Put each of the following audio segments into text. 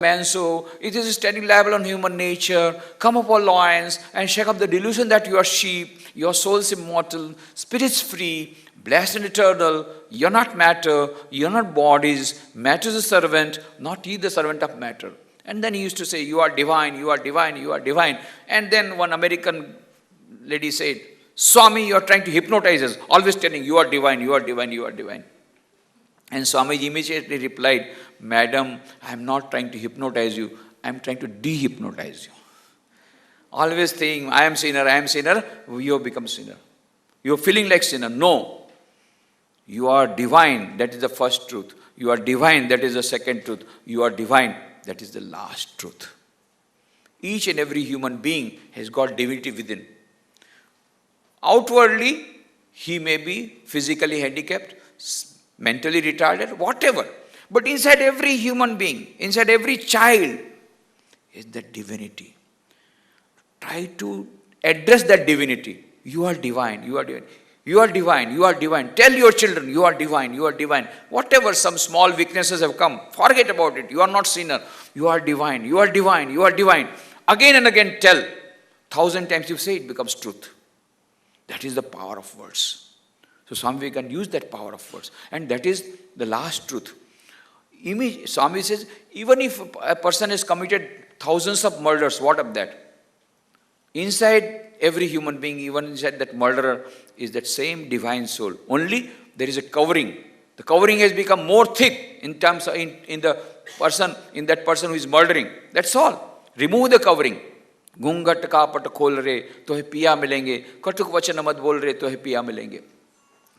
man so, it is a steady libel on human nature. Come up, all lions, and shake up the delusion that you are sheep, your soul is immortal, spirits free, blessed and eternal. You are not matter, you are not bodies. Matter is a servant, not ye the servant of matter. And then he used to say, you are divine, you are divine, you are divine. And then one American lady said, Swami, you are trying to hypnotize us, always telling you are divine, you are divine, you are divine. And Swamiji immediately replied, Madam, I am not trying to hypnotize you, I am trying to dehypnotize you. Always saying, I am sinner, you have become sinner. You are feeling like sinner. No. You are divine, that is the first truth. You are divine, that is the second truth. You are divine, that is the last truth. Each and every human being has got divinity within. Outwardly, he may be physically handicapped, mentally retarded, whatever. But inside every human being, inside every child, is that divinity. Try to address that divinity. You are divine, you are divine. You are divine, you are divine. Tell your children, you are divine, you are divine. Whatever some small weaknesses have come, forget about it. You are not sinner. You are divine, you are divine, you are divine. Again and again tell. 1,000 times you say, it becomes truth. That is the power of words. So Swami can use that power of words. And that is the last truth. Swami says, even if a person has committed thousands of murders, what of that? Inside every human being, even inside that murderer, is that same divine soul. Only there is a covering. The covering has become more thick in terms of in the person, in that person who is murdering. That's all. Remove the covering. घूंघट का पट खोल रे तो है पिया मिलेंगे, कटुक वचन मत बोल रे तो है पिया मिलेंगे.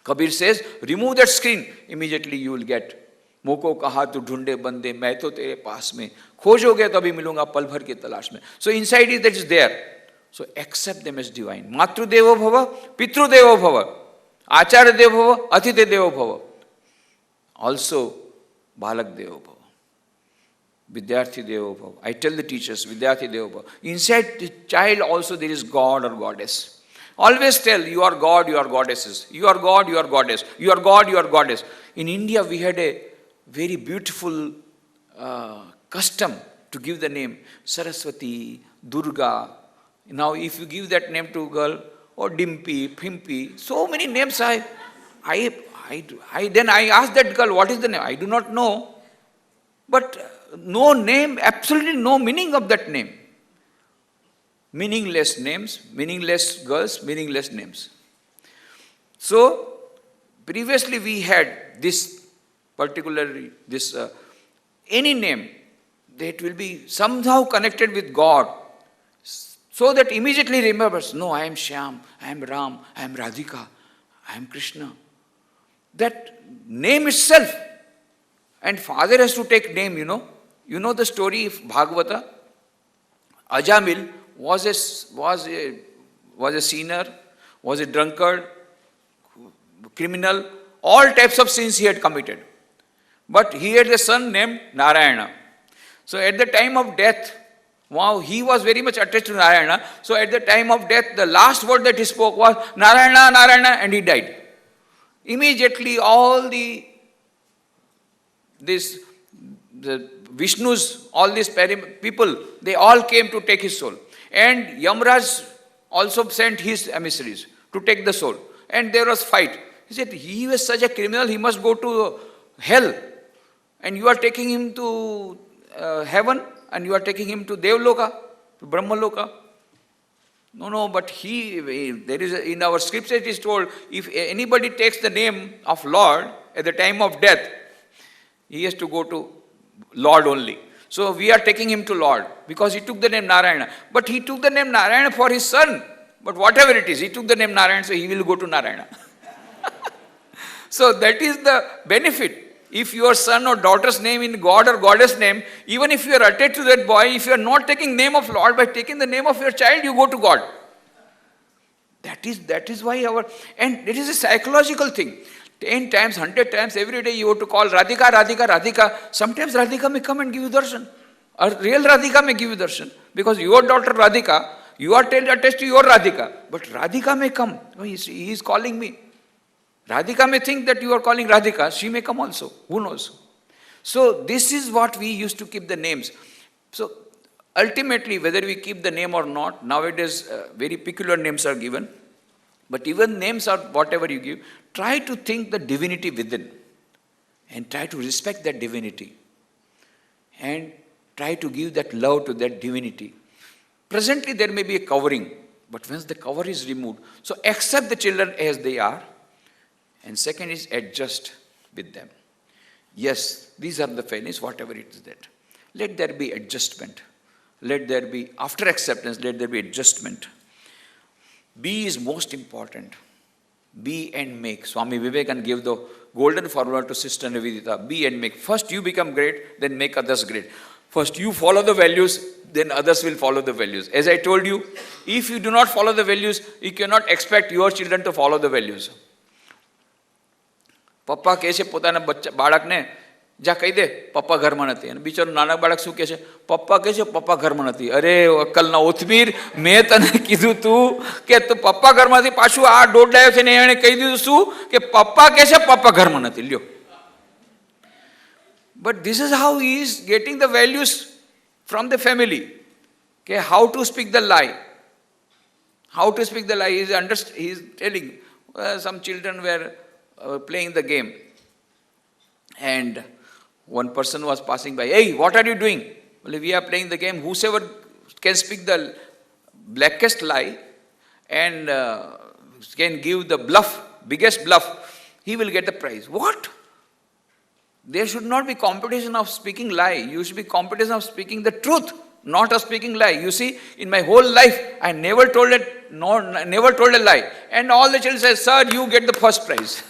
Kabir says, remove that screen, immediately you will get. मोको कहा तू ढूंढे बंदे, मैं तो तेरे पास में, खोजोगे तभी मिलूंगा पल भर की तलाश में. So inside is that is there. So accept them as divine. Matrudevo bhava, Pitrudevo bhava, Acharya devo bhava, Atithe devo bhava. Also, Balak devo bhava, Vidyarthi devo bhava. I tell the teachers, Vidyarthi devo bhava. Inside the child also there is God or goddess. Always tell, you are God, you are goddesses. You are God, you are goddess. You are God, you are goddess. In India, we had a very beautiful custom to give the name Saraswati, Durga. Now, if you give that name to a girl, or Dimpy, Pimpy, so many names then I asked that girl, what is the name? I do not know. But no name, absolutely no meaning of that name. Meaningless names, meaningless girls, meaningless names. So, previously we had this particular, any name that will be somehow connected with God, so that immediately remembers, no, I am Shyam, I am Ram, I am Radhika, I am Krishna. That name itself, and father has to take name, you know. You know the story of Bhagavata? Ajamil was a sinner, was a drunkard, criminal, all types of sins he had committed. But he had a son named Narayana. So at the time of death, wow, he was very much attached to Narayana. So at the time of death, the last word that he spoke was Narayana, Narayana, and he died. Immediately all the Vishnu's, all these people, they all came to take his soul. And Yamraj also sent his emissaries to take the soul. And there was fight. He said, he was such a criminal, he must go to hell. And you are taking him to heaven, and you are taking him to Devloka, to Brahmaloka. No, but there is in our scripture it is told, if anybody takes the name of Lord at the time of death, he has to go to Lord only. So we are taking him to Lord because he took the name Narayana. But he took the name Narayana for his son. But whatever it is, he took the name Narayana, so he will go to Narayana. So that is the benefit. If your son or daughter's name in God or goddess name, even if you are attached to that boy, if you are not taking name of Lord, by taking the name of your child, you go to God. That is why and it is a psychological thing. 10 times, 100 times, every day you have to call Radhika, Radhika, Radhika. Sometimes Radhika may come and give you darshan. Or real Radhika may give you darshan. Because your daughter Radhika, you are attached to your Radhika. But Radhika may come. Oh, he is calling me. Radhika may think that you are calling Radhika. She may come also. Who knows? So this is what we used to keep the names. So ultimately, whether we keep the name or not, nowadays very peculiar names are given. But even names or whatever you give, try to think the divinity within and try to respect that divinity and try to give that love to that divinity. Presently, there may be a covering, but once the cover is removed, so accept the children as they are, and second is adjust with them. Yes, these are the failings, whatever it is that. Let there be adjustment. Let there be, after acceptance, let there be adjustment. Be is most important. Be and make. Swami Vivekananda gave the golden formula to Sister Nivedita. Be and make. First you become great, then make others great. First you follow the values, then others will follow the values. As I told you, if you do not follow the values, you cannot expect your children to follow the values. પપ્પા કહે છે પોતાના બાળકને જા કહી દે પપ્પા ઘરમાં નથી અને બિચારું નાના બાળક શું કહે છે પપ્પા કહે છે પપ્પા ઘરમાં નથી. અરે અક્કલના ઓથમીર, મેં તને કીધું તું કે તું પપ્પા ઘરમાંથી પાછું આ દોડાયો છે ને એણે કહી દીધું શું કે પપ્પા કહે છે પપ્પા ઘરમાં નથી. લ્યો. But this is how he is getting the values from the family. Okay, how to speak the lie. How to speak the lie. He is telling some children were playing the game. And one person was passing by. Hey, what are you doing? Well, we are playing the game. Whosoever can speak the blackest lie and can give the bluff, biggest bluff, he will get the prize. What? There should not be competition of speaking lie. You should be competition of speaking the truth, not of speaking lie. You see, in my whole life, I never told a lie. And all the children say, sir, you get the first prize.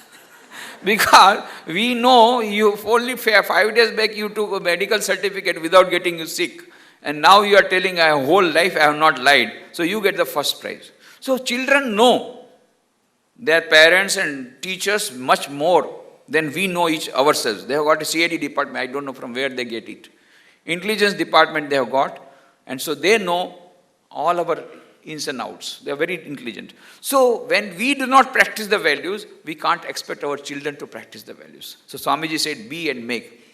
Because we know you only 5 days back you took a medical certificate without getting you sick. And now you are telling my whole life I have not lied. So you get the first prize. So children know their parents and teachers much more than we know ourselves. They have got a CID department. I don't know from where they get it. Intelligence department they have got. And so they know all our ins and outs. They are very intelligent. So when we do not practice the values, we can't expect our children to practice the values. So Swamiji said, be and make.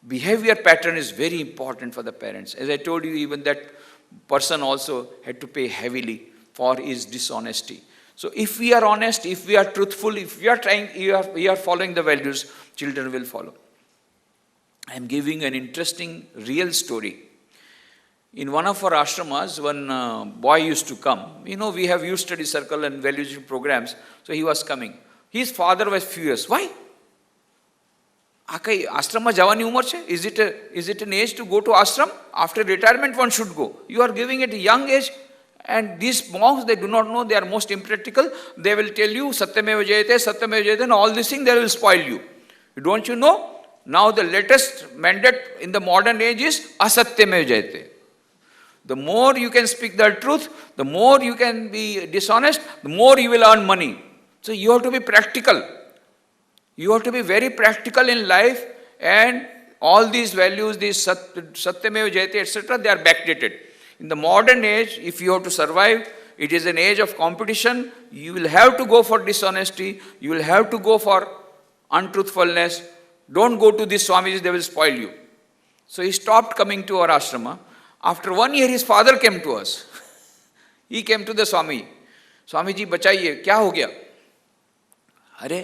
Behavior pattern is very important for the parents. As I told you, even that person also had to pay heavily for his dishonesty. So if we are honest, if we are truthful, if we are trying, we are following the values, children will follow. I am giving an interesting real story. In one of our ashramas, one boy used to come. You know, we have youth study circle and values programs. So he was coming. His father was furious. Why? આ કઈ આશ્રમમાં જવાની ઉંમર છે? Is it an age to go to ashram? After retirement one should go. You are giving it a young age. And these monks, they do not know, they are most impractical. They will tell you, Satyameva Jayate, and all these things, they will spoil you. Don't you know? Now the latest mandate in the modern age is Asatyameva Jayate. The more you can speak the truth, the more you can be dishonest, the more you will earn money. So you have to be practical. You have to be very practical in life, and all these values, these Satyameva Jayate, etc., they are backdated. In the modern age, if you have to survive, it is an age of competition. You will have to go for dishonesty. You will have to go for untruthfulness. Don't go to these Swamijis, they will spoil you. So he stopped coming to our ashrama. After 1 year, his father came to us. He came to the Swami. Swamiji, बचाइए, क्या हो गया? अरे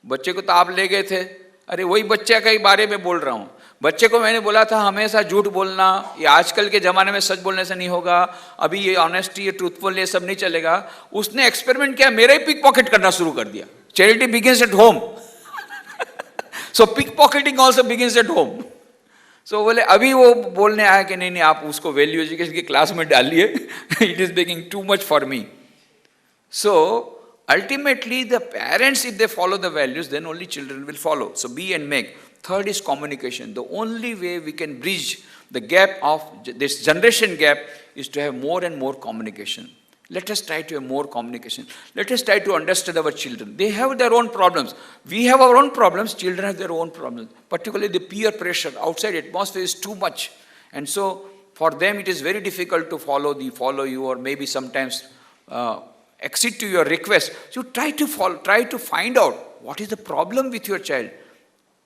बच्चे को तो आप ले गए थे. अरे वही बच्चे के बारे में बोल रहा हूँ. बच्चे को मैंने बोला था हमेशा झूठ बोलना, ये आजकल के ज़माने में सच बोलने से नहीं होगा, अभी ये ऑनेस्टी, ये ट्रूथफुल, ये सब नहीं चलेगा. उसने एक्सपेरिमेंट किया, मेरा ही पिक पॉकेट करना शुरू कर दिया. Charity begins at home. So pickpocketing also begins at home. So बोले अभी वो बोलने आया कि नहीं आप उसको वैल्यू एजुकेशन की क्लास में डालिए, it is making too much for me. So ultimately the parents, if they follow the values, then only children will follow. So be and make. Third is communication. The only way we can bridge the gap of this generation gap is to have more and more communication. Let us try to have more communication. Let us try to understand our children. They have their own problems. We have our own problems. Children have their own problems. Particularly the peer pressure. Outside atmosphere is too much. And so for them it is very difficult to follow you, or maybe sometimes accede to your request. So try to find out what is the problem with your child.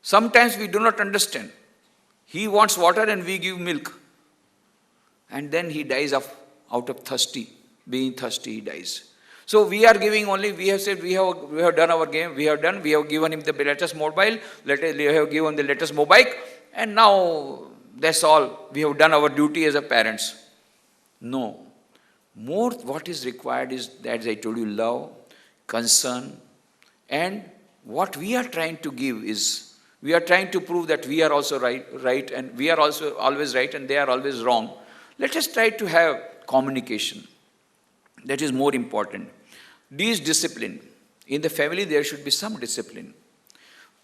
Sometimes we do not understand. He wants water and we give milk. and then he dies out of thirsty, being thirsty he dies. So we are giving only, we have said we have done our game, we have given him the latest mobile, we have given the latest mobile, and now that's all, we have done our duty as a parents. No. More what is required is, as I told you, love, concern, and what we are trying to give is, we are trying to prove that we are also right, and we are also always right and they are always wrong. Let us try to have communication. That is more important. This discipline. In the family there should be some discipline.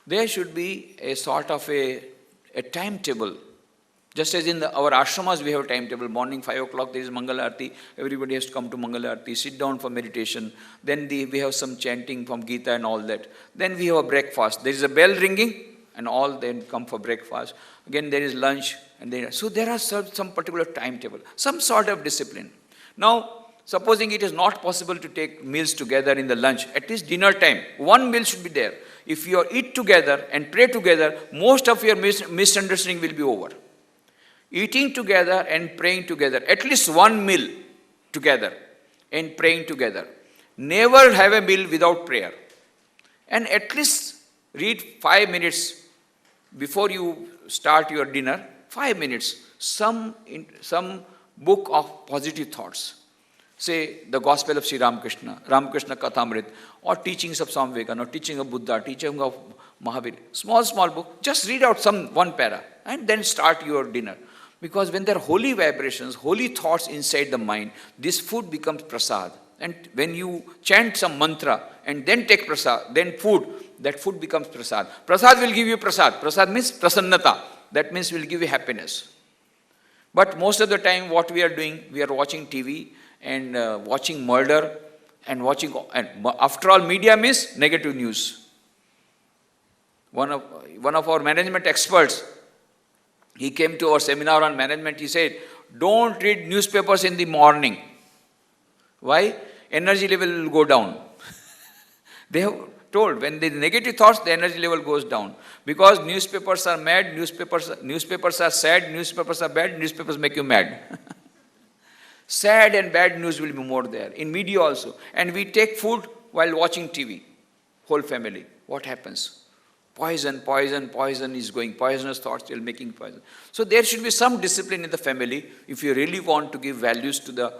There should be a sort of a timetable. Just as in our ashramas we have a timetable. Morning 5 o'clock there is Mangala Arati. Everybody has to come to Mangala Arati, sit down for meditation. Then we have some chanting from Gita and all that. Then we have a breakfast. There is a bell ringing and all then come for breakfast. Again there is lunch. So there are some particular timetable, some sort of discipline. Now, supposing it is not possible to take meals together in the lunch, at least dinner time, one meal should be there. If you eat together and pray together, most of your misunderstanding will be over. Eating together and praying together, at least one meal together and praying together. Never have a meal without prayer. And at least read 5 minutes before you start your dinner, 5 minutes, some book of positive thoughts. Say the Gospel of Sri Ramakrishna, Ramakrishna Kathamrit, or teachings of Swami Vivekananda, or teaching of Buddha, teaching of Mahavir. Small book, just read out one para and then start your dinner. Because when there are holy vibrations, holy thoughts inside the mind, this food becomes prasad. And when you chant some mantra and then take prasad, then food, that food becomes prasad. Prasad will give you prasad. Prasad means prasannata. That means will give you happiness. But most of the time what we are doing, we are watching TV and watching murder and after all media means negative news. One of our management experts, he came to our seminar on management, he said, don't read newspapers in the morning. Why? Energy level will go down. They have told, when the negative thoughts, the energy level goes down. Because newspapers are mad, newspapers are sad, newspapers are bad, newspapers make you mad. Sad and bad news will be more there, in media also. And we take food while watching TV, whole family. What happens? Poison is going. Poisonous thoughts still making poison. So there should be some discipline in the family if you really want to give values to the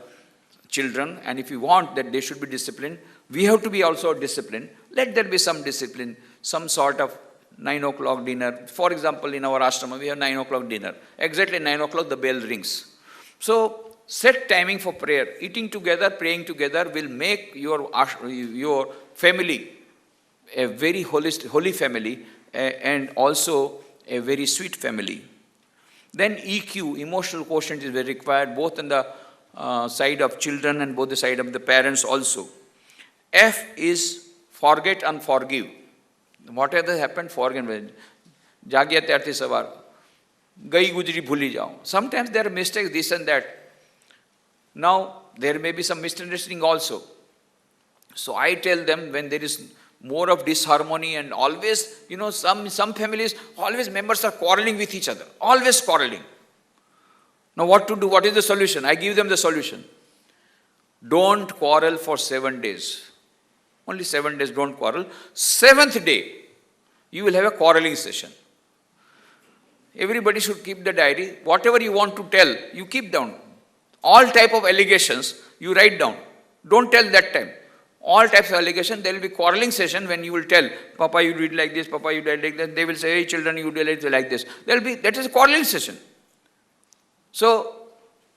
children, and if you want that they should be disciplined, we have to be also disciplined. Let there be some discipline, some sort of 9 o'clock dinner. For example, in our ashrama, we have 9 o'clock dinner. Exactly 9 o'clock the bell rings. So set timing for prayer. Eating together, praying together will make your family a very holy family and also a very sweet family. Then EQ, emotional quotient, is very required both on the side of children and both the side of the parents also. F is forget and forgive. Whatever happened, forget. Jagya tyarthi savar. Gai gujri bhuli jao. Sometimes there are mistakes, this and that. Now, there may be some misunderstanding also. So I tell them, when there is more of disharmony and always, some families, always members are quarreling with each other. Always quarreling. Now what to do? What is the solution? I give them the solution. Don't quarrel for 7 days. Only 7 days, don't quarrel. 7th day, you will have a quarreling session. Everybody should keep the diary. Whatever you want to tell, you keep down. All type of allegations, you write down. Don't tell that time. All types of allegations, there will be quarreling session when you will tell, Papa, you did like this, Papa, you did like that. They will say, hey, children, you did like this. That is a quarreling session. So,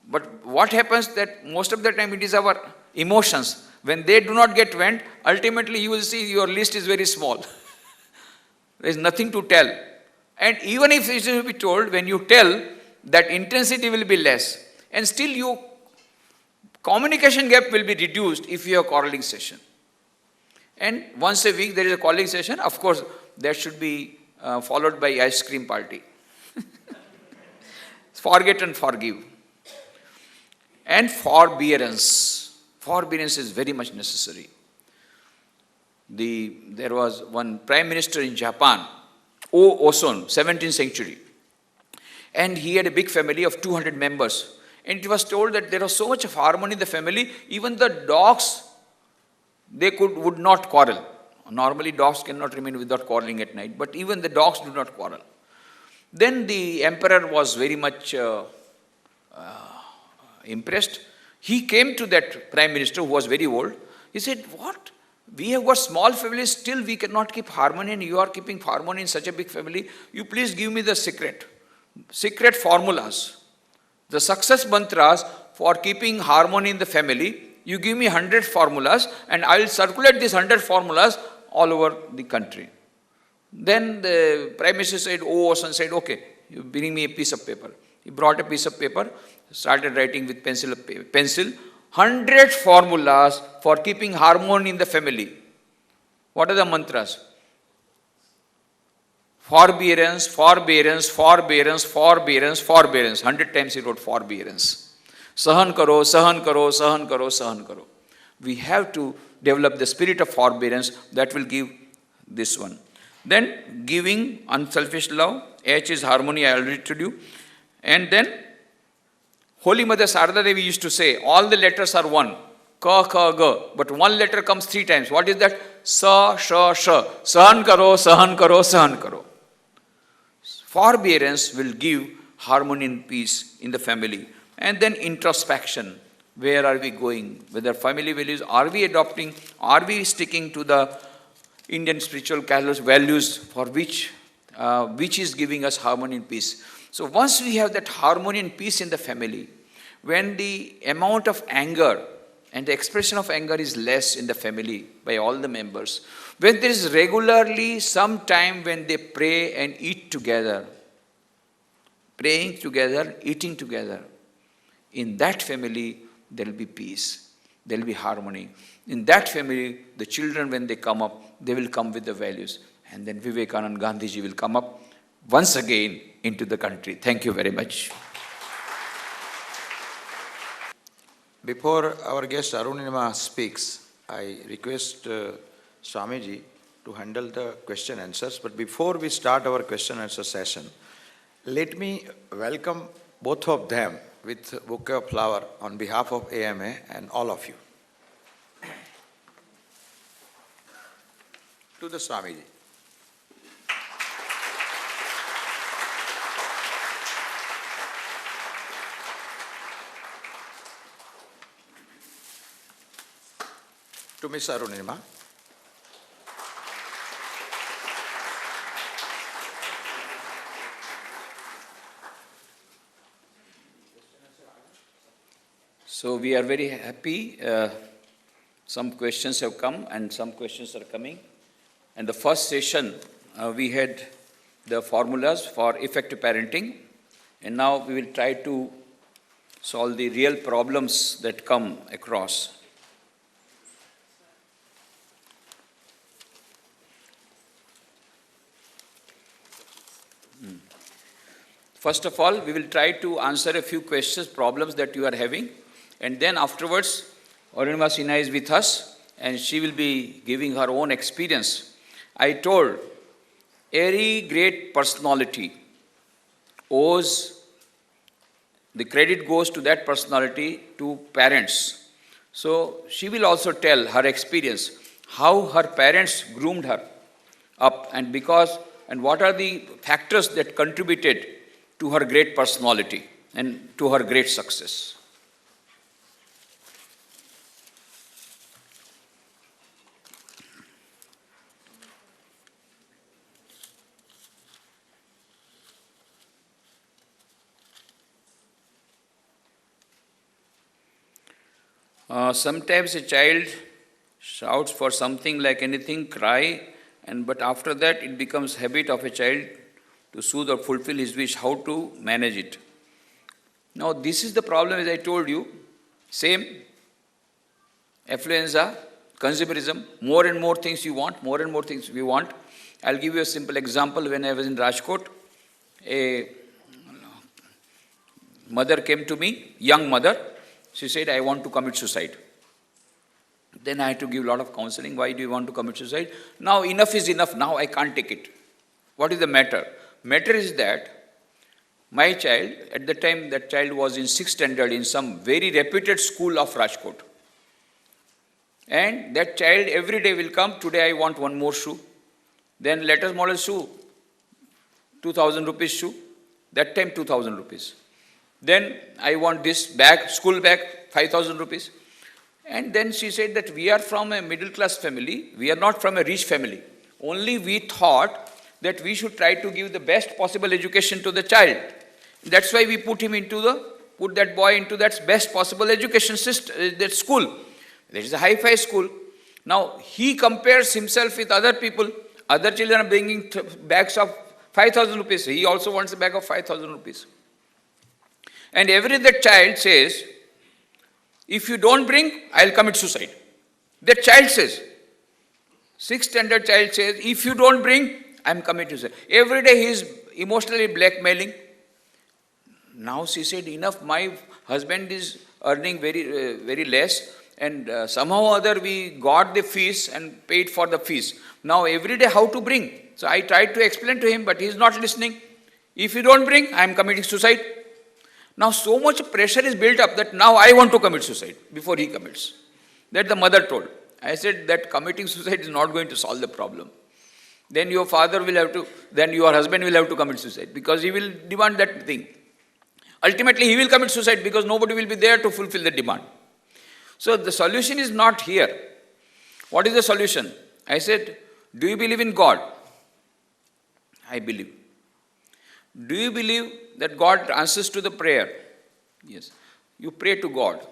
but what happens that most of the time it is our emotions. When they do not get vent, ultimately you will see your list is very small. There is nothing to tell. And even if it will be told, when you tell, that intensity will be less. And still your communication gap will be reduced if you have quarreling session. And once a week there is a quarreling session. Of course, that should be followed by ice cream party. Forget and forgive. And forbearance. Forbearance is very much necessary. There was one prime minister in Japan, Oson, 17th century. And he had a big family of 200 members. And it was told that there was so much of harmony in the family, even the dogs, would not quarrel. Normally dogs cannot remain without quarreling at night, but even the dogs do not quarrel. Then the emperor was very much impressed. He came to that prime minister who was very old. He said, what? We have got small families, still we cannot keep harmony, and you are keeping harmony in such a big family. You please give me the secret formulas, the success mantras for keeping harmony in the family. You give me 100 formulas and I will circulate these 100 formulas all over the country. Then the prime minister said, son said, okay, you bring me a piece of paper. He brought a piece of paper, started writing with pencil, 100 formulas for keeping harmony in the family. What are the mantras? Forbearance, forbearance, forbearance, forbearance, forbearance. 100 times he wrote forbearance. Sahan karo, sahan karo, sahan karo, sahan karo. We have to develop the spirit of forbearance that will give this one. Then giving, unselfish love. H is harmony, I already told you. And then Holy Mother Sarada Devi used to say, all the letters are one. Ka, ka, ga. But one letter comes 3 times. What is that? Sa, sha, sha. Sahan karo, sahan karo, sahan karo. Forbearance will give harmony and peace in the family. And then introspection. Where are we going? Whether family values, are we adopting? Are we sticking to the Indian spiritual values for which is giving us harmony and peace? So once we have that harmony and peace in the family, when the amount of anger and the expression of anger is less in the family by all the members, when there is regularly some time when they pray and eat together, praying together, eating together, in that family there will be peace, there will be harmony. In that family, the children when they come up, they will come with the values. And then Vivekananda Gandhiji will come up once again into the country. Thank you very much. Before our guest Arunima speaks, I request Swamiji to handle the question answers. But before we start our question answer session, let me welcome both of them with a bouquet of flower on behalf of AMA and all of you. To the Swamiji. To Miss Arunima. So we are very happy. Some questions have come and some questions are coming. And the first session, we had the formulas for effective parenting. And now we will try to solve the real problems that come across. First of all, we will try to answer a few questions, problems that you are having. And then afterwards, Arunima Sinha is with us and she will be giving her own experience. I told, every great personality owes, the credit goes to that personality, to parents. So she will also tell her experience, how her parents groomed her up and what are the factors that contributed to her great personality and to her great success. Sometimes a child shouts for something like anything, cry, but after that it becomes habit of a child to soothe or fulfill his wish, how to manage it. Now this is the problem, as I told you, same, affluenza, consumerism, more and more things you want, more and more things we want. I'll give you a simple example. When I was in Rajkot, a mother came to me, young mother. She said, I want to commit suicide. Then I had to give a lot of counseling. Why do you want to commit suicide? Now enough is enough. Now I can't take it. What is the matter? Matter is that My child, at the time that child was in 6th standard in some very reputed school of Rajkot. And that child every day will come, today I want one more shoe. Then latest model shoe, 2000 rupees shoe. That time 2000 rupees. Then I want this bag, school bag, 5000 rupees. And then she said that we are from a middle class family, we are not from a rich family. Only we thought that we should try to give the best possible education to the child. That's why we put that boy into that best possible education system, that school. That is a hi-fi school. Now he compares himself with other people. Other children are bringing bags of 5000 rupees. He also wants a bag of 5000 rupees. And every that child says, if you don't bring, I'll commit suicide. That child says, 6th standard child says, if you don't bring, I'm committing suicide. Every day he is emotionally blackmailing. Now she said, enough, my husband is earning very less, and somehow or other we got the fees and paid for the fees. Now every day how to bring? So I tried to explain to him, but he is not listening. If you don't bring, I am committing suicide. Now so much pressure is built up that now I want to commit suicide before he commits. That the mother told. I said that committing suicide is not going to solve the problem. Then your father will have to, then your husband will have to commit suicide because he will demand that thing. Ultimately he will commit suicide because nobody will be there to fulfill the demand. So the solution is not here. What is the solution? I said, do you believe in God? I believe. Do you believe that God answers to the prayer? Yes. You pray to God.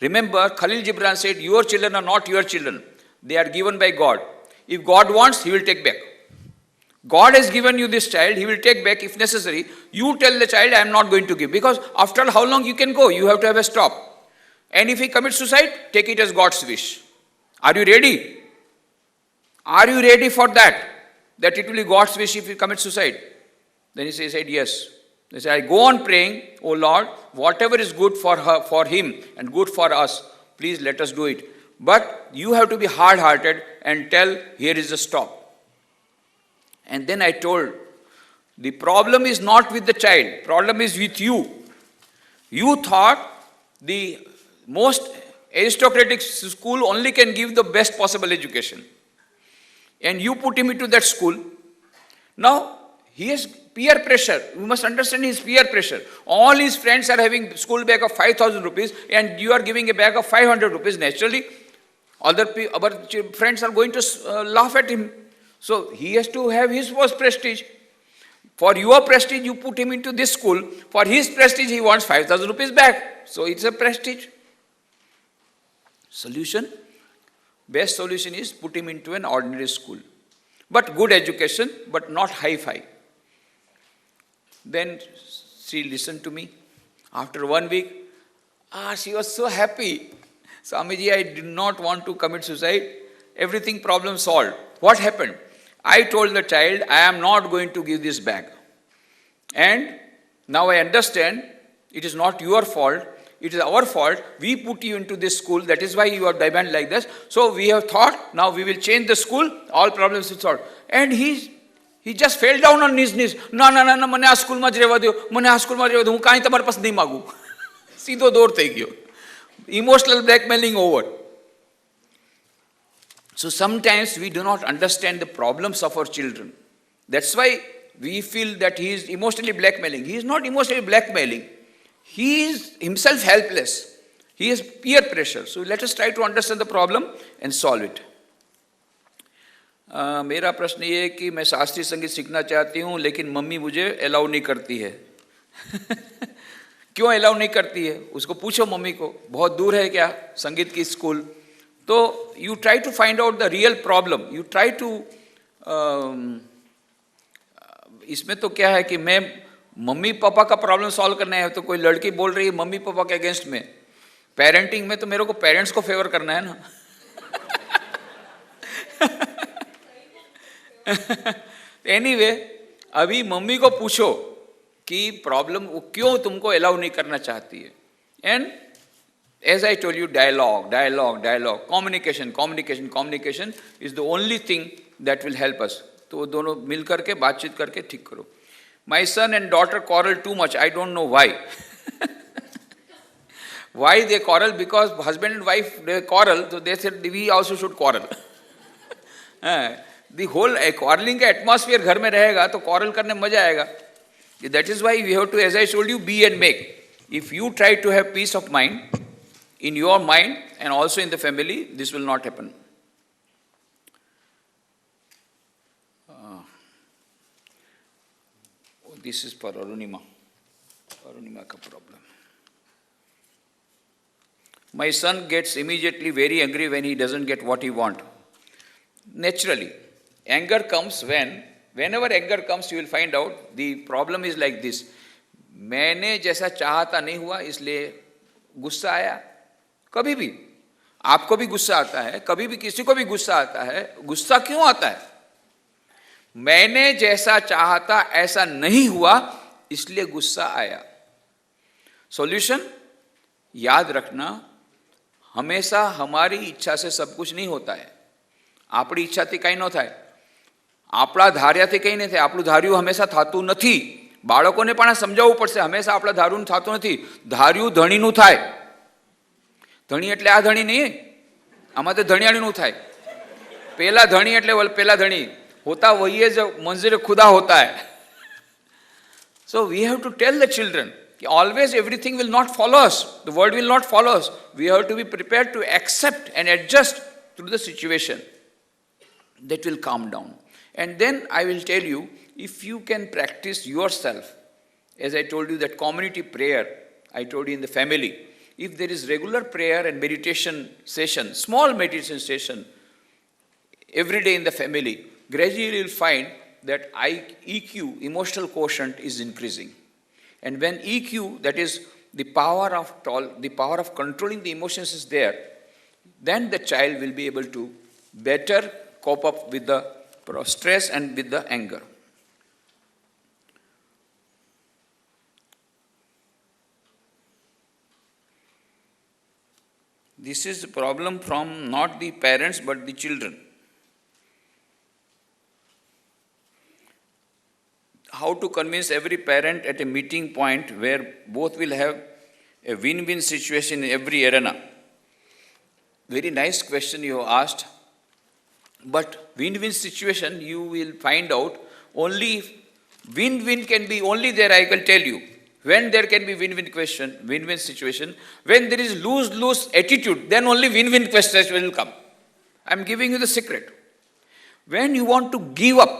Remember, Khalil Gibran said, your children are not your children. They are given by God. If God wants, He will take back. God has given you this child, He will take back if necessary. You tell the child, I am not going to give. Because after all, how long you can go? You have to have a stop. And if he commits suicide, take it as God's wish. Are you ready? Are you ready for that? That it will be God's wish if he commits suicide? Then he said, yes. He said, I go on praying, oh Lord, whatever is good for her, for him and good for us, please let us do it. But you have to be hard-hearted and tell, here is the stop. And then I told, the problem is not with the child, problem is with you. You thought the most aristocratic school only can give the best possible education. And you put him into that school. Now, he has peer pressure. You must understand his peer pressure. All his friends are having school bag of 5,000 rupees and you are giving a bag of 500 rupees. Naturally, other friends are going to laugh at him. So, he has to have his first prestige. For your prestige, you put him into this school. For his prestige, he wants 5,000 rupees back. So, it's a prestige. Solution? Best solution is put him into an ordinary school. But good education, but not hi-fi. Then she listened to me. After 1 week, she was so happy. Swamiji, I did not want to commit suicide. Everything problem solved. What happened? I told the child, I am not going to give this back. And now I understand it is not your fault. It is our fault. We put you into this school. That is why you are demand like this. So we have thought, now we will change the school. All problems will solve. And he just fell down on his knees. No, મને આ સ્કૂલમાં જ રહેવા દો. મને આ સ્કૂલમાં રહેવા દો. હું કાંઈ તમારા પાસે નહીં માગું. સીધો દોર થઈ ગયો. Emotional blackmailing over. So sometimes we do not understand the problems of our children. That's why we feel that he is emotionally blackmailing. He is not emotionally blackmailing. He is himself helpless. He has peer pressure. So let us try to understand the problem and solve it. मेरा प्रश्न ये है कि मैं शास्त्रीय संगीत सीखना चाहती हूँ लेकिन मम्मी मुझे अलाउ नहीं करती है. क्यों अलाउ नहीं करती है? उसको पूछो मम्मी को. बहुत दूर है क्या संगीत की स्कूल? तो you try to find out the real problem. You try to इसमें तो क्या है कि मैं मम्मी पापा का प्रॉब्लम सॉल्व करना है. तो कोई लड़की बोल रही है मम्मी पापा के अगेंस्ट में. पेरेंटिंग में तो मेरे को पेरेंट्स को फेवर करना है ना. एनीवे, अभी मम्मी को पूछो कि प्रॉब्लम क्यों तुमको अलाउ नहीं करना चाहती है. And as I told you, dialogue dialogue dialogue, communication communication communication is the only thing that will help us. तो दोनों मिल करके बातचीत करके ठीक करो. My son and daughter quarrel too much. I don't know why. Why they quarrel? Because husband and wife, they quarrel, so they said we also should quarrel. The whole quarreling का atmosphere घर में रहेगा तो quarrel करने में मजा आएगा. That is why we have to, as I told you, be and make. If you try to have peace of mind in your mind and also in the family, this will not happen. This is for Arunima. Arunima ka problem. My son gets immediately very angry when he doesn't get what he wants. Naturally, anger comes whenever anger comes, you will find out the problem is like this. मैंने जैसा चाहता नहीं हुआ इसलिए गुस्सा आया. कभी भी आपको भी गुस्सा आता है, कभी भी किसी को भी गुस्सा आता है. गुस्सा क्यों आता है? मैंने जैसा चाहता ऐसा नहीं हुआ इसलिए गुस्सा आया. सॉल्यूशन याद रखना, हमेशा हमारी इच्छा से सब कुछ नहीं होता है. આપણી ઈચ્છાથી કંઈ ન થાય, આપણા ધાર્યાથી કંઈ નહીં થાય. આપણું ધાર્યું હંમેશા થતું નથી. બાળકોને પણ આ સમજાવવું પડશે, હંમેશા આપણા ધાર્યું થતું નથી. ધાર્યું ધણીનું થાય. ધણી એટલે આ ધણી નહીં, આમાં તો ધણિયાણીનું થાય. પેલા ધણી એટલે પેલા ધણી હોતા વહીએ જ મંઝિર ખુદા હોતા है. So we have to tell the children, always everything will not follow us. The world will not follow us. We have to be prepared to accept and adjust through the situation. That will calm down. And then I will tell you, if you can practice yourself, as I told you that community prayer, I told you in the family, if there is regular prayer and meditation session, small meditation session, every day in the family, gradually you will find that EQ, emotional quotient, is increasing. And when EQ, that is the power of controlling the emotions is there, then the child will be able to better cope up with the stress and with the anger. This is the problem from not the parents but the children. How to convince every parent at a meeting point where both will have a win-win situation in every arena. Very nice question you have asked. But win-win situation you will find out only win-win can be only there, I can tell you. When there can be win-win situation, when there is lose-lose attitude, then only win-win question will come. I am giving you the secret. When you want to give up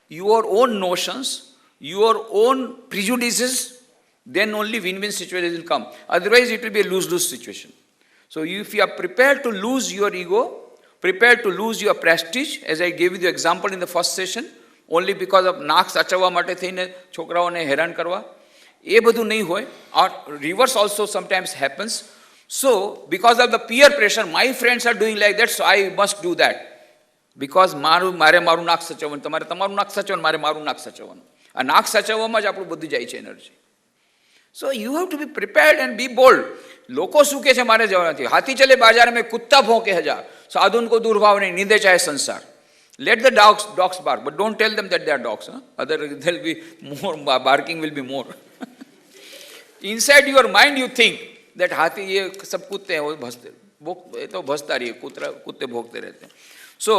your own notions, your own prejudices, then only win-win situation will come. Otherwise it will be a lose-lose situation. So if you are prepared to lose your ego, prepared to lose your prestige, as I gave you the example in the first session, only because of નાક સાચવવા માટે થઈને છોકરાઓને હેરાન કરવા, એ બધું નહીં હોય. Or reverse also sometimes happens. So because of the peer pressure, my friends are doing like that, so I must do that. Because મારે મારું નાક સાચવવાનું, તમારે તમારું નાક સાચવવાનું, મારે મારું નાક સાચવવાનું. આ નાક સાચવવામાં જ આપણું બધું જાય છે energy. So you have to be prepared and be bold. લોકો શું કહે છે મારે જવા નથી. હાથી ચલે બાજાર में कुत्ता भौंके हजार, साधुन को दुर्भाव नहीं, निंदे चाहे संसार. Let the dogs bark, but don't tell them that they are dogs. Otherwise there will be more, barking will be more. Inside your mind you think that हाथी ये सब कुत्ते हैं, वो भसते, ये तो भसता रही है, कुत्ते भौंकते रहते हैं. So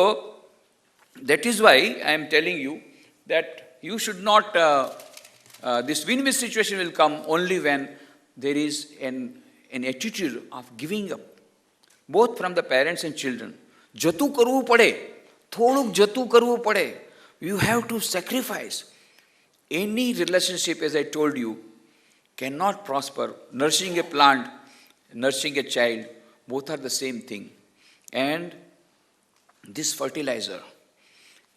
that is why I am telling you that you should not, this win-win situation will come only when there is an attitude of giving up, both from the parents and children. જતું કરવું પડે, થોડુંક જતું કરવું પડે. You have to sacrifice. Any relationship, as I told you, cannot prosper. Nourishing a plant, nourishing a child, both are the same thing. And this fertilizer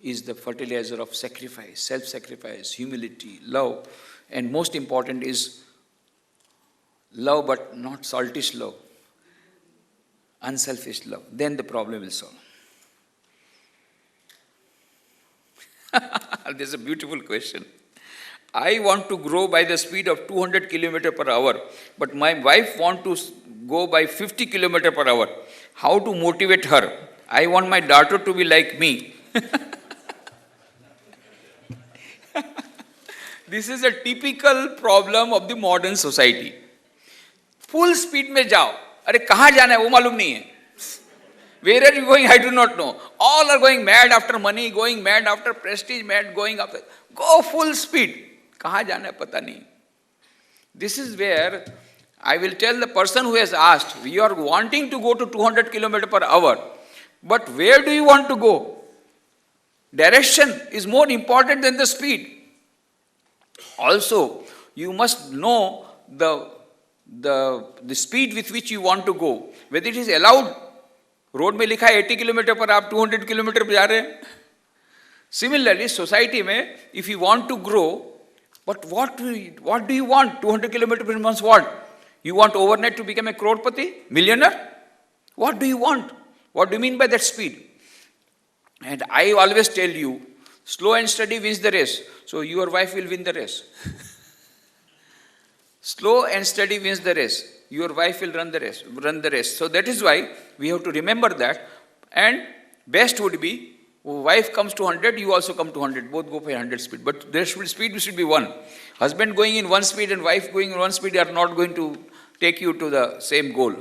is the fertilizer of sacrifice, self-sacrifice, humility, love. And most important is love, but not saltish love, unselfish love. Then the problem will solve. This is a beautiful question. I want to grow by the speed of 200 km per hour, but my wife wants to go by 50 km per hour. How to motivate her? I want my daughter to be like me. This is a typical problem of the modern society. Full speed में जाओ, अरे कहाँ जाना है वो मालूम नहीं है. Where are you going? I do not know. All are going mad after money, going mad after prestige, mad going after. Go full speed. कहाँ जाना है पता नहीं. This is where I will tell the person who has asked, we are wanting to go to 200 km per hour, but where do you want to go? Direction is more important than the speed. Also, you must know the speed with which you want to go, whether it is allowed. Road में लिखा है 80 kilometre पर, आप 200 kilometre पर जा रहे हैं. Similarly, society में, if you want to grow, but what do you want? 200 kilometers per month, what? You want overnight to become a crorepati, millionaire? What do you want? What do you mean by that speed? And I always tell you, slow and steady wins the race. So your wife will win the race. Slow and steady wins the race. Your wife will run the race. So that is why we have to remember that. And best would be, wife comes to 100, you also come to 100. Both go for 100 speed. But their speed should be one. Husband going in one speed and wife going in one speed are not going to take you to the same goal.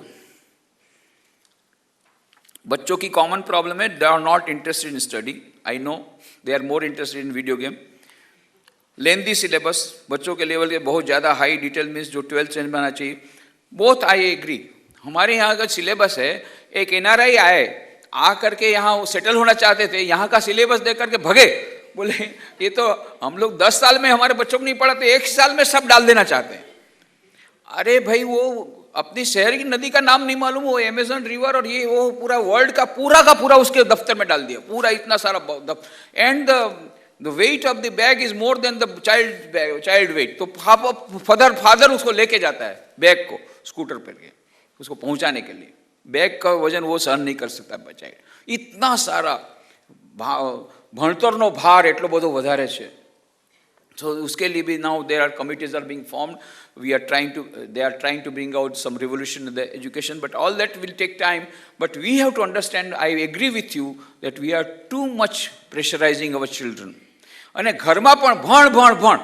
बच्चों की common problem है, they are not interested in study. I know they are more interested in video game. Lengthy syllabus, बच्चों के level के बहुत ज़्यादा high detail means जो 12th में आना चाहिए. Both I agree. हमारे यहाँ का सिलेबस है, एक NRI आए, आ करके यहाँ सेटल होना चाहते थे, यहाँ का सिलेबस देख करके भगे, बोले ये तो हम लोग 10 साल में हमारे बच्चों को नहीं पढ़ाते, 1 साल में सब डाल देना चाहते हैं. अरे भाई वो अपनी शहर की नदी का नाम नहीं मालूम, वो अमेज़न रिवर और ये वो पूरा वर्ल्ड का पूरा उसके दफ्तर में डाल दिया, पूरा इतना सारा. And the weight of the bag is more than the child weight. तो फादर उसको लेके जाता है बैग को स्कूटर पर के उसको पहुंचाने के लिए. बैग का वजन वो सहन नहीं कर सकता चाइल्ड. इतना सारा ભણતરનો ભાર એટલો બધો વધારે છે. So उसके लिए भी now there are committees are being formed. They are trying to bring out some revolution in the education, but all that will take time. But we have to understand, I agree with you, that we are too much pressurizing our children. અને ઘરમાં પણ ભણ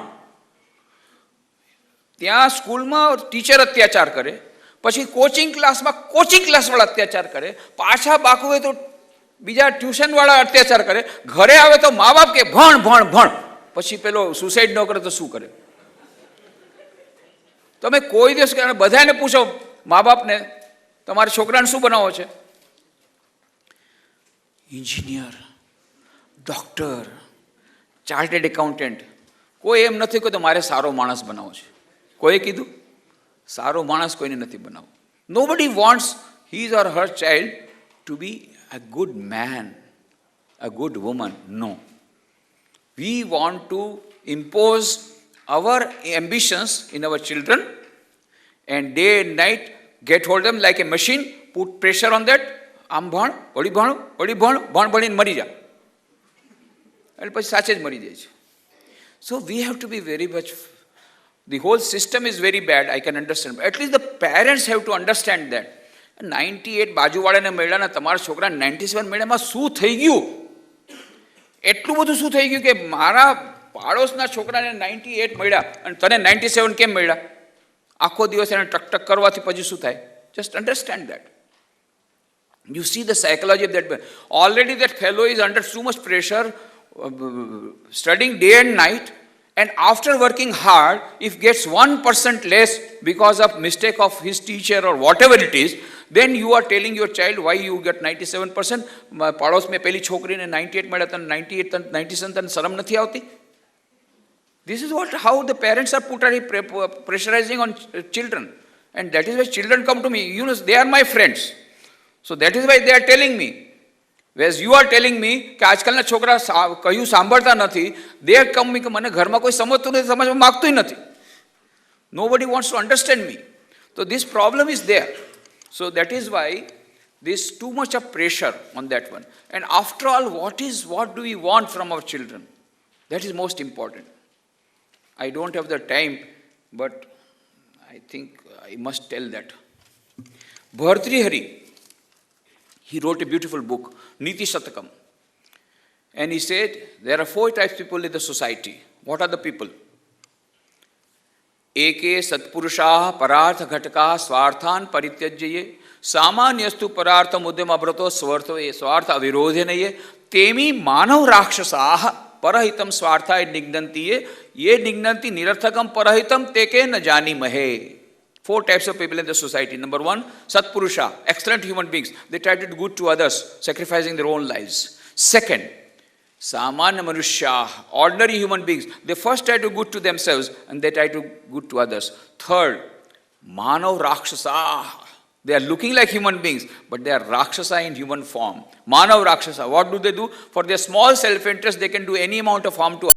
ત્યાં સ્કૂલમાં teacher અત્યાચાર કરે, પછી coaching ક્લાસવાળા અત્યાચાર કરે, પાછા બાકુ હોય તો બીજા ટ્યુશનવાળા અત્યાચાર કરે, ઘરે આવે તો મા બાપ કે ભણ, પછી પેલો સુસાઇડ ન કરે તો શું કરે? તમે કોઈ દિવસ બધાને પૂછો મા બાપને, તમારા છોકરાને શું બનાવો છે? Engineer, doctor, chartered accountant. કોઈ એમ નથી કહ્યું મારે સારો માણસ બનાવો છે. કોઈએ કીધું સારો માણસ કોઈને નથી બનાવવો. Nobody wants his or her child to be a good man, a good woman. No. We want to impose our ambitions in our children and day and night get hold of them like a machine, put pressure on that. આમ ભણ, વળી ભણીને મરી જા. એટલે પછી સાચે જ મરી જાય છે. So we have to be very much, the whole system is very bad, I can understand. But at least the parents have to understand that. 98 બાજુવાળાને મળ્યા, તમારા છોકરા 97 મળ્યામાં શું થઈ ગયું? એટલું બધું શું થઈ ગયું કે મારા પાડોશના છોકરાને 98 મળ્યા અને તને 97 કેમ મળ્યા? આખો દિવસ એને ટક કરવાથી પછી શું થાય? Just understand that. You see the psychology of that. Already that fellow is under too much pressure, studying day and night, and after working hard, if gets 1% less because of mistake of his teacher or whatever it is, then you are telling your child why you get 97%. પાડોશ में પેલી છોકરીને 98 મળ્યા, તને 98 97 તને શરમ નથી આવતી? This is how the parents are pressurizing on children, and that is why children come to me. You know, they are my friends. So that is why they are telling me. Whereas you are telling me કે આજકાલના છોકરા કહ્યું સાંભળતા નથી, they are coming કે મને ઘરમાં કોઈ સમજતું નથી, સમજવા માગતું નથી. Nobody wants to understand me. So this problem is there. So that is why there's too much of pressure on that one. And after all, what do we want from our children? That is most important. I don't have the time, but I think I must tell that. Bhartrihari, he wrote a beautiful book, Niti Shatakam. And he said, there are 4 types of people in the society. What are the people? एके सत्पुरुषाः परार्थ घटकाः स्वार्थान् परित्यज्य ये सामान्यस्तु परार्थम उद्यम अभ्रतो स्वार्थ अविरोधेन तेमी मानव राक्षसाः परहितम स्वार्थाय निघ्नन्ति ये निघ्नन्ति निरर्थकम परहितम तेके न जानीमहे. 4 types of people in the society. Number 1, Satpurusha, excellent human beings. They try to do good to others, sacrificing their own lives. Second, Samanya Manushya, ordinary human beings. They first try to do good to themselves and they try to do good to others. Third, Manav Rakshasa. They are looking like human beings, but they are Rakshasa in human form. Manav Rakshasa. What do? For their small self-interest, they can do any amount of harm to